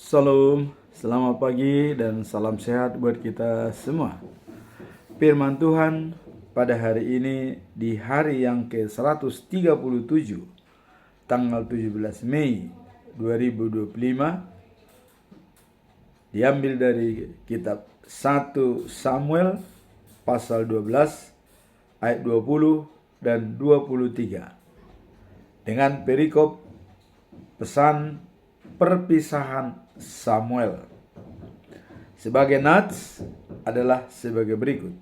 Salam, selamat pagi dan salam sehat buat kita semua. Firman Tuhan pada hari ini di hari yang ke-137 tanggal 17 Mei 2025 diambil dari kitab 1 Samuel pasal 12 ayat 20 dan 23 dengan perikop pesan perpisahan Samuel. Sebagai nats adalah sebagai berikut.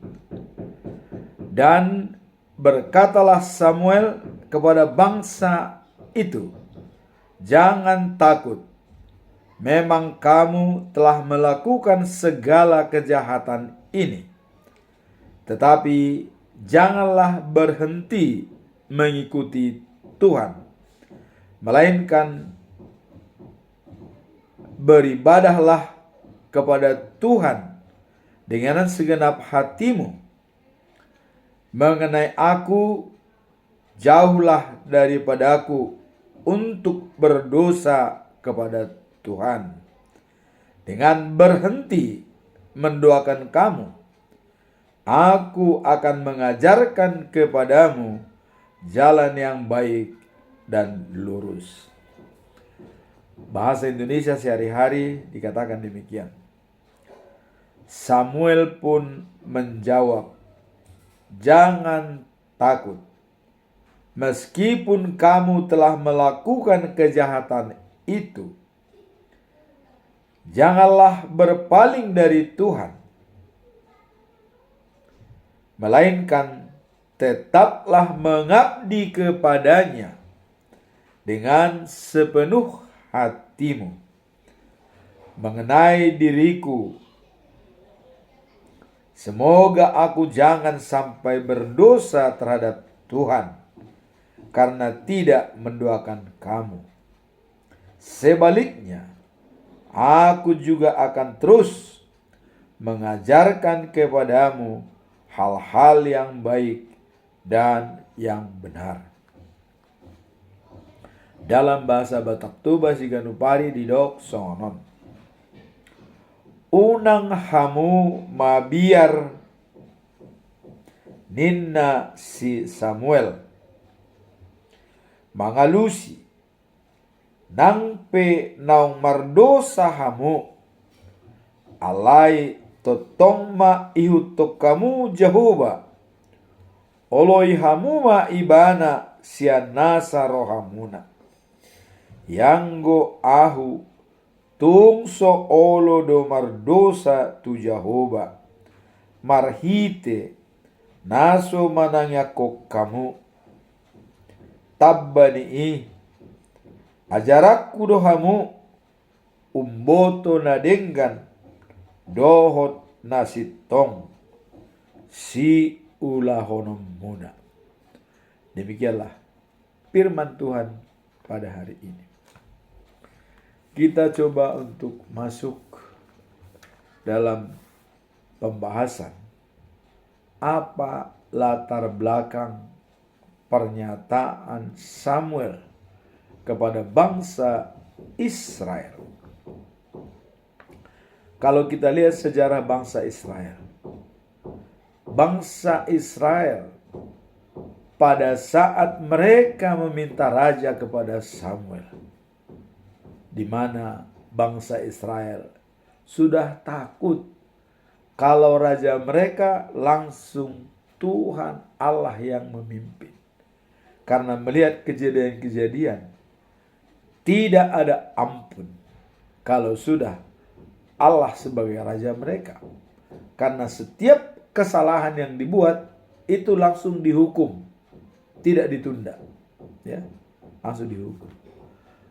Dan berkatalah Samuel kepada bangsa itu, jangan takut, memang kamu telah melakukan segala kejahatan ini. Tetapi janganlah berhenti mengikuti Tuhan, melainkan beribadahlah kepada Tuhan dengan segenap hatimu. Mengenai aku, jauhlah daripadaku untuk berdosa kepada Tuhan, dengan berhenti mendoakan kamu. Aku akan mengajarkan kepadamu jalan yang baik dan lurus. Bahasa Indonesia sehari-hari dikatakan demikian. Samuel pun menjawab, jangan takut. Meskipun kamu telah melakukan kejahatan itu, janganlah berpaling dari Tuhan, melainkan tetaplah mengabdi kepadanya dengan sepenuh hatimu. Mengenai diriku, semoga aku jangan sampai berdosa terhadap Tuhan karena tidak mendoakan kamu. Sebaliknya, aku juga akan terus mengajarkan kepadamu hal-hal yang baik dan yang benar. Dalam bahasa Batak Toba Siganupari di dok sonon. Unang hamu mabiar ninna si Samuel mangalusi nangpe naung mardosa hamu alai totongma ihutok kamu Jehovah oloi hamuma ibana sianasa rohamuna Yanggo ahu tungso olo do mardosa tu Jehovah marhite naso manangyakok kamu tabbani ajarakku dohamu umboto nadenggan dohot nasitong si ulahonom muna. Demikianlah firman Tuhan pada hari ini. Kita coba untuk masuk dalam pembahasan apa latar belakang pernyataan Samuel kepada bangsa Israel. Kalau kita lihat sejarah bangsa Israel pada saat mereka meminta raja kepada Samuel, di mana bangsa Israel sudah takut kalau raja mereka langsung Tuhan Allah yang memimpin. Karena melihat kejadian-kejadian, tidak ada ampun kalau sudah Allah sebagai raja mereka. Karena setiap kesalahan yang dibuat itu langsung dihukum, tidak ditunda, ya, langsung dihukum.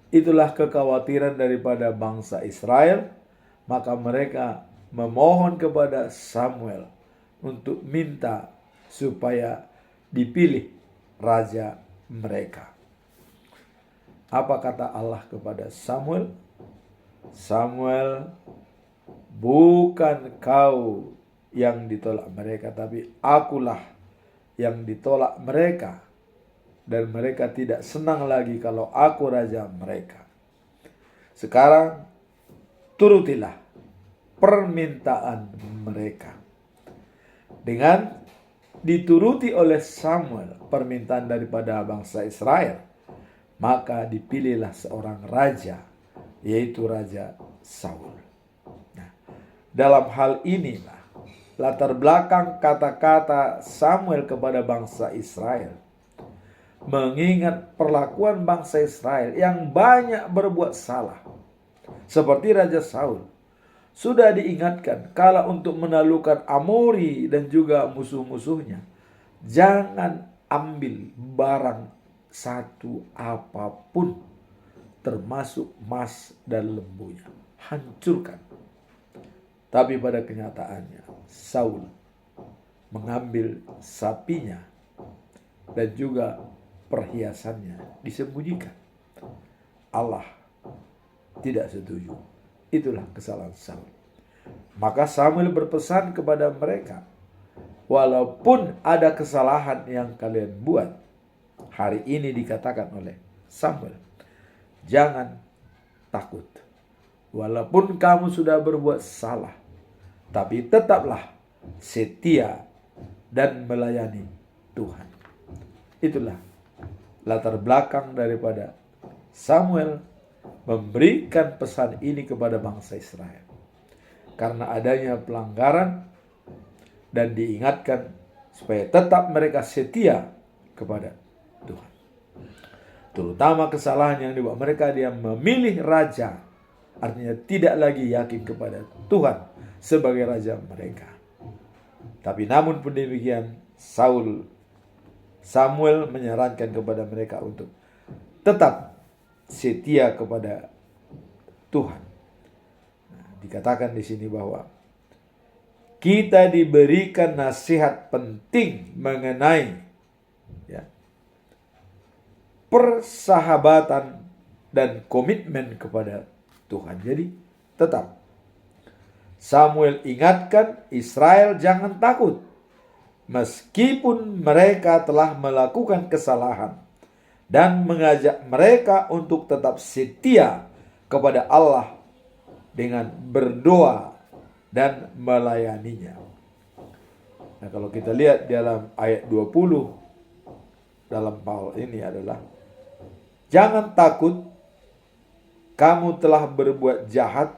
Itulah kekhawatiran daripada bangsa Israel, maka mereka memohon kepada Samuel untuk minta supaya dipilih raja mereka. Apa kata Allah kepada Samuel? Samuel, bukan kau yang ditolak mereka, tapi akulah yang ditolak mereka. Dan mereka tidak senang lagi kalau aku raja mereka. Sekarang turutilah permintaan mereka. Dengan dituruti oleh Samuel permintaan daripada bangsa Israel, maka dipilihlah seorang raja, yaitu Raja Saul. Nah, dalam hal inilah latar belakang kata-kata Samuel kepada bangsa Israel, mengingat perlakuan bangsa Israel yang banyak berbuat salah. Seperti Raja Saul, sudah diingatkan kalau untuk menaklukkan Amori dan juga musuh-musuhnya, jangan ambil barang satu apapun, termasuk emas dan lembunya. Hancurkan. Tapi pada kenyataannya, Saul mengambil sapinya dan juga perhiasannya, disembunyikan. Allah tidak setuju. Itulah kesalahan Saul. Maka Samuel berpesan kepada mereka, walaupun ada kesalahan yang kalian buat, hari ini dikatakan oleh Samuel, jangan takut. Walaupun kamu sudah berbuat salah, tapi tetaplah setia dan melayani Tuhan. Itulah latar belakang daripada Samuel memberikan pesan ini kepada bangsa Israel. Karena adanya pelanggaran, dan diingatkan supaya tetap mereka setia kepada Tuhan. Terutama kesalahan yang dibuat mereka, dia memilih raja, artinya tidak lagi yakin kepada Tuhan sebagai raja mereka. Tapi namun pun demikian, Samuel menyarankan kepada mereka untuk tetap setia kepada Tuhan. Nah, dikatakan di sini bahwa kita diberikan nasihat penting mengenai persahabatan dan komitmen kepada Tuhan. Jadi tetap Samuel ingatkan Israel jangan takut, meskipun mereka telah melakukan kesalahan, dan mengajak mereka untuk tetap setia kepada Allah dengan berdoa dan melayaninya. Nah, kalau kita lihat dalam ayat 20 dalam hal ini adalah, jangan takut, kamu telah berbuat jahat,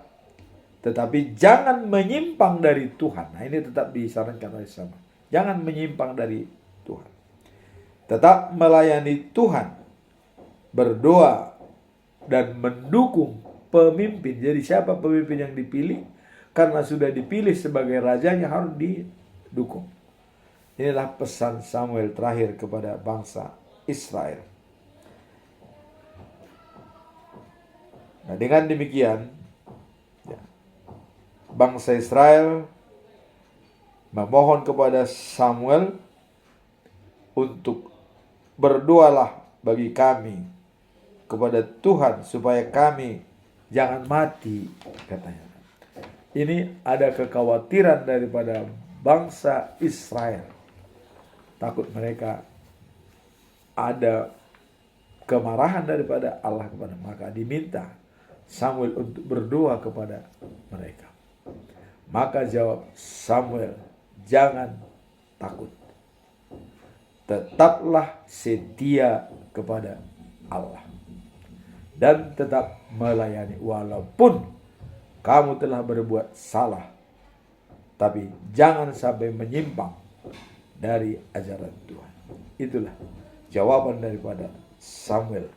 tetapi jangan menyimpang dari Tuhan. Nah, ini tetap disarankan oleh Samuel. Jangan menyimpang dari Tuhan. Tetap melayani Tuhan, berdoa, dan mendukung pemimpin. Jadi siapa pemimpin yang dipilih? Karena sudah dipilih sebagai rajanya, harus didukung. Inilah pesan Samuel terakhir kepada bangsa Israel. Nah, dengan demikian, bangsa Israel memohon kepada Samuel untuk berdoalah bagi kami kepada Tuhan supaya kami jangan mati, katanya. Ini ada kekhawatiran daripada bangsa Israel. Takut mereka ada kemarahan daripada Allah kepada mereka. Maka diminta Samuel untuk berdoa kepada mereka. Maka jawab Samuel, jangan takut. Tetaplah setia kepada Allah. Dan tetap melayani walaupun kamu telah berbuat salah. Tapi jangan sampai menyimpang dari ajaran Tuhan. Itulah jawaban daripada Samuel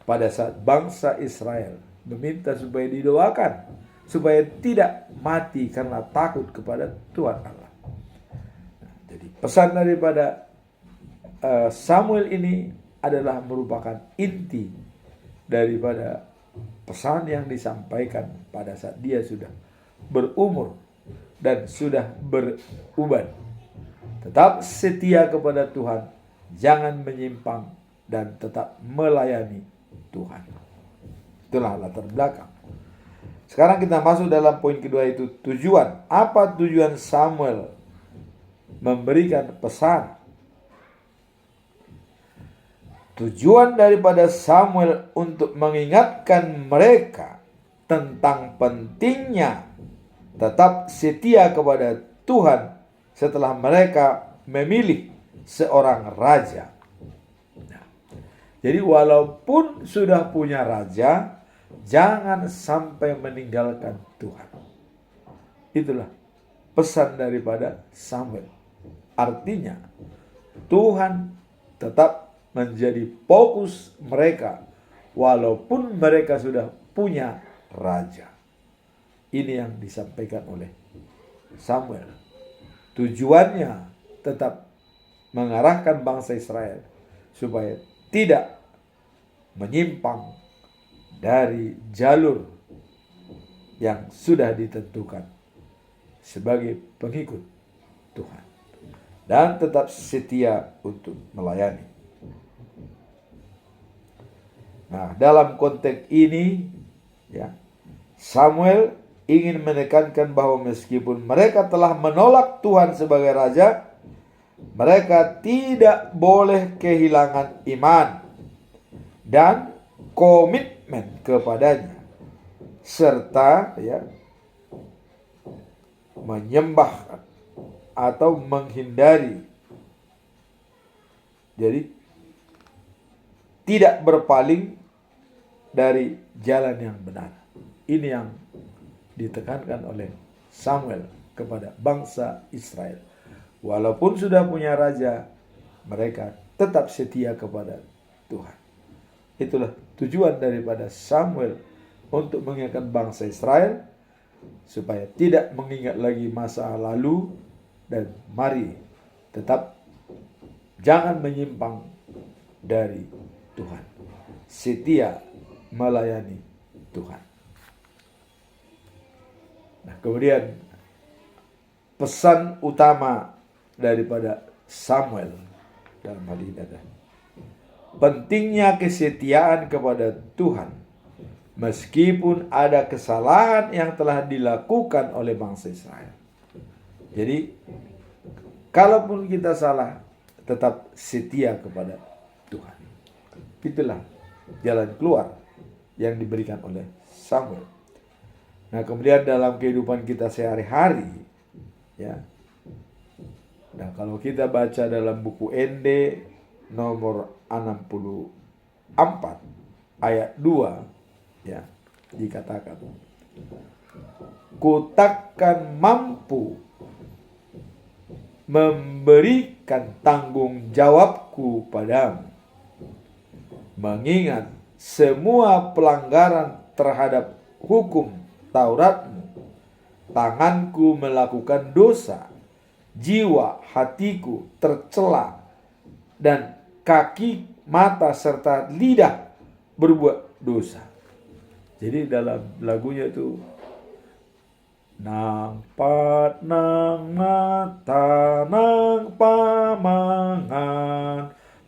pada saat bangsa Israel meminta supaya didoakan, supaya tidak mati karena takut kepada Tuhan Allah. Nah, jadi pesan daripada Samuel ini adalah merupakan inti daripada pesan yang disampaikan pada saat dia sudah berumur dan sudah beruban. Tetap setia kepada Tuhan, jangan menyimpang, dan tetap melayani Tuhan. Itulah latar belakang. Sekarang kita masuk dalam poin kedua, itu tujuan. Apa tujuan Samuel memberikan pesan? Tujuan daripada Samuel untuk mengingatkan mereka tentang pentingnya tetap setia kepada Tuhan setelah mereka memilih seorang raja. Nah, jadi walaupun sudah punya raja, jangan sampai meninggalkan Tuhan. Itulah pesan daripada Samuel. Artinya Tuhan tetap menjadi fokus mereka walaupun mereka sudah punya raja. Ini yang disampaikan oleh Samuel. Tujuannya tetap mengarahkan bangsa Israel supaya tidak menyimpang dari jalur yang sudah ditentukan sebagai pengikut Tuhan, dan tetap setia untuk melayani. Nah, dalam konteks ini ya, Samuel ingin menekankan bahwa meskipun mereka telah menolak Tuhan sebagai raja, mereka tidak boleh kehilangan iman dan komitmen kepadanya, serta ya, menyembah atau menghindari, jadi tidak berpaling dari jalan yang benar. Ini yang ditekankan oleh Samuel kepada bangsa Israel. Walaupun sudah punya raja, mereka tetap setia kepada Tuhan. Itulah tujuan daripada Samuel untuk mengingatkan bangsa Israel supaya tidak mengingat lagi masa lalu, dan mari tetap jangan menyimpang dari Tuhan, setia melayani Tuhan. Nah, kemudian pesan utama daripada Samuel dalam hal ini adalah pentingnya kesetiaan kepada Tuhan meskipun ada kesalahan yang telah dilakukan oleh bangsa Israel. Jadi kalaupun kita salah, tetap setia kepada Tuhan. Itulah jalan keluar yang diberikan oleh Samuel. Nah, kemudian dalam kehidupan kita sehari-hari ya. Nah, kalau kita baca dalam buku ND nomor 64 ayat 2 ya, dikatakan, "Ku takkan mampu memberikan tanggung jawabku padamu, mengingat semua pelanggaran terhadap hukum Tauratmu, tanganku melakukan dosa, jiwa hatiku tercela, dan kaki, mata, serta lidah berbuat dosa." Jadi dalam lagunya itu, nang pat nang mata nang pamangan,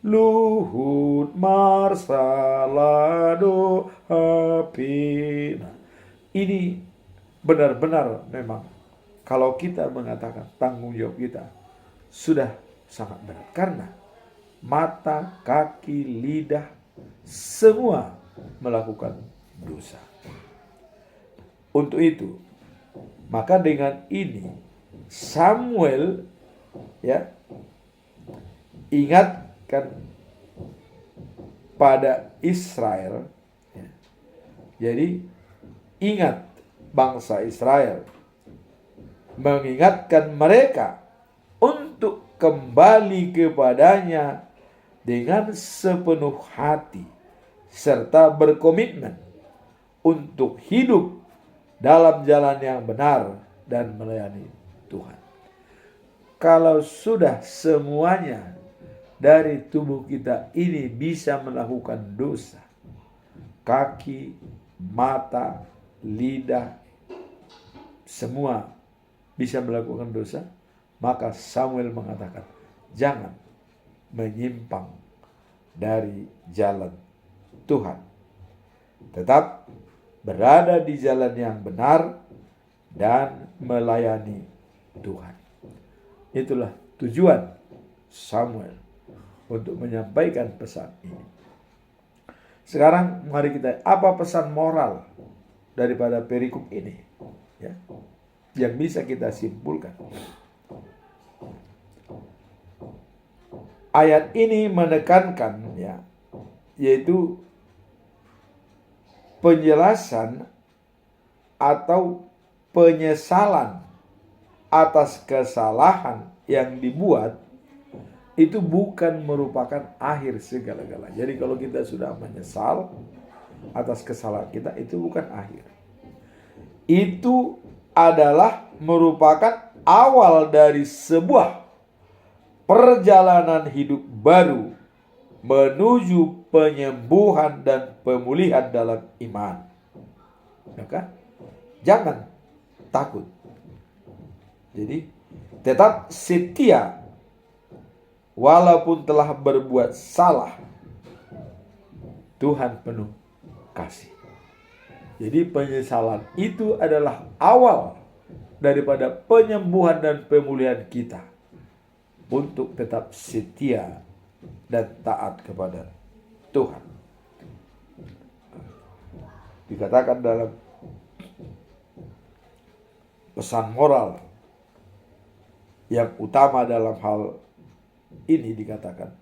luhut marsalado api. Nah, ini benar-benar memang kalau kita mengatakan tanggung jawab kita sudah sangat berat, karena mata, kaki, lidah semua melakukan dosa. Untuk itu, maka dengan ini Samuel ya ingatkan pada Israel ya. Jadi ingat bangsa Israel, mengingatkan mereka untuk kembali kepadanya dengan sepenuh hati serta berkomitmen untuk hidup dalam jalan yang benar dan melayani Tuhan. Kalau sudah semuanya dari tubuh kita ini bisa melakukan dosa, kaki, mata, lidah, semua bisa melakukan dosa, maka Samuel mengatakan, jangan menyimpang dari jalan Tuhan. Tetap berada di jalan yang benar dan melayani Tuhan. Itulah tujuan Samuel untuk menyampaikan pesan ini. Sekarang mari kita, apa pesan moral daripada perikop ini, ya, yang bisa kita simpulkan. Ayat ini menekankan, ya, yaitu penjelasan atau penyesalan atas kesalahan yang dibuat itu bukan merupakan akhir segala-galanya. Jadi kalau kita sudah menyesal atas kesalahan kita, itu bukan akhir. Itu adalah merupakan awal dari sebuah perjalanan hidup baru menuju penyembuhan dan pemulihan dalam iman. Maka jangan takut. Jadi tetap setia walaupun telah berbuat salah. Tuhan penuh kasih. Jadi penyesalan itu adalah awal daripada penyembuhan dan pemulihan kita untuk tetap setia dan taat kepada Tuhan. Dikatakan dalam pesan moral yang utama dalam hal ini, dikatakan,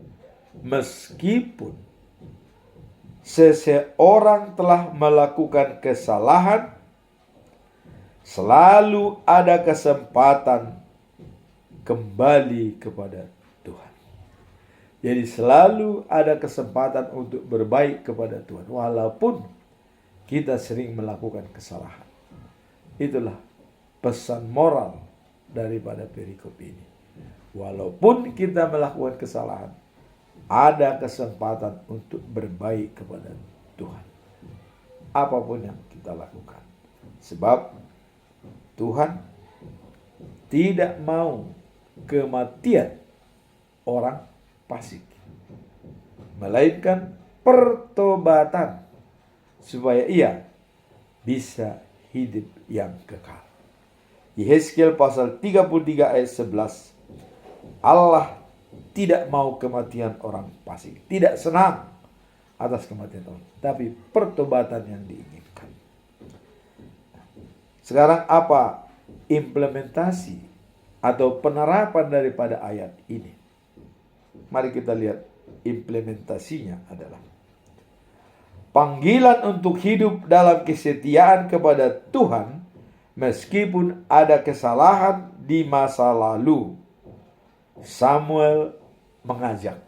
meskipun seseorang telah melakukan kesalahan, selalu ada kesempatan kembali kepada Tuhan. Jadi selalu ada kesempatan untuk berbaik kepada Tuhan, walaupun kita sering melakukan kesalahan. Itulah pesan moral daripada perikop ini. Walaupun kita melakukan kesalahan, ada kesempatan untuk berbaik kepada Tuhan. Apapun yang kita lakukan. Sebab Tuhan tidak mau kematian orang fasik, melainkan pertobatan supaya ia bisa hidup yang kekal. Yehezkiel pasal 33 ayat 11. Allah tidak mau kematian orang fasik, tidak senang atas kematian orang, tapi pertobatan yang diinginkan. Sekarang apa implementasi atau penerapan daripada ayat ini? Mari kita lihat implementasinya adalah panggilan untuk hidup dalam kesetiaan kepada Tuhan meskipun ada kesalahan di masa lalu. Samuel mengajak,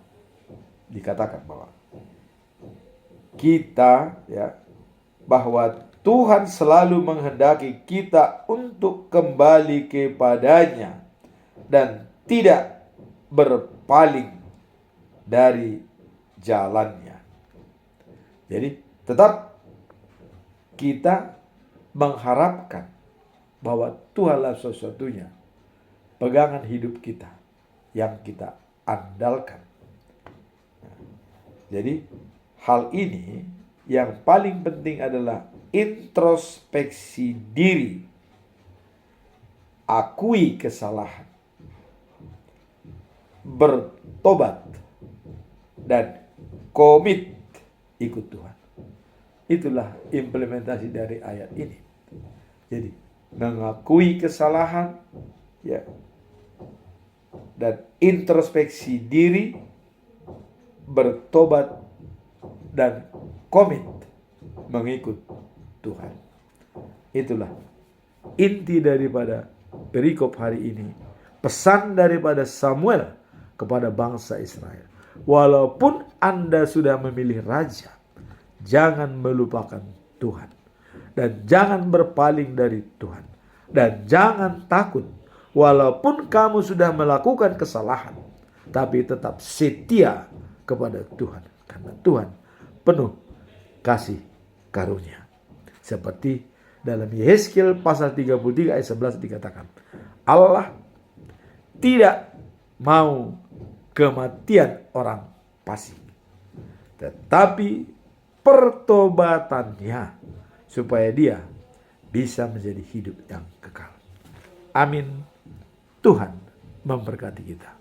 dikatakan bahwa kita, ya, bahwa Tuhan selalu menghendaki kita untuk kembali kepadanya dan tidak berpaling dari jalannya. Jadi tetap kita mengharapkan bahwa Tuhanlah satu-satunya pegangan hidup kita yang kita andalkan. Jadi hal ini yang paling penting adalah introspeksi diri, akui kesalahan, bertobat, dan komit ikut Tuhan. Itulah implementasi dari ayat ini. Jadi mengakui kesalahan, ya, dan introspeksi diri, bertobat, dan komit mengikut Tuhan. Itulah inti daripada perikop hari ini. Pesan daripada Samuel kepada bangsa Israel. Walaupun Anda sudah memilih raja, jangan melupakan Tuhan. Dan jangan berpaling dari Tuhan. Dan jangan takut. Walaupun kamu sudah melakukan kesalahan, tapi tetap setia kepada Tuhan. Karena Tuhan penuh kasih karunia. Seperti dalam Yehezkiel pasal 33 ayat 11 dikatakan, Allah tidak mau kematian orang fasik, tetapi pertobatannya supaya dia bisa menjadi hidup yang kekal. Amin. Tuhan memberkati kita.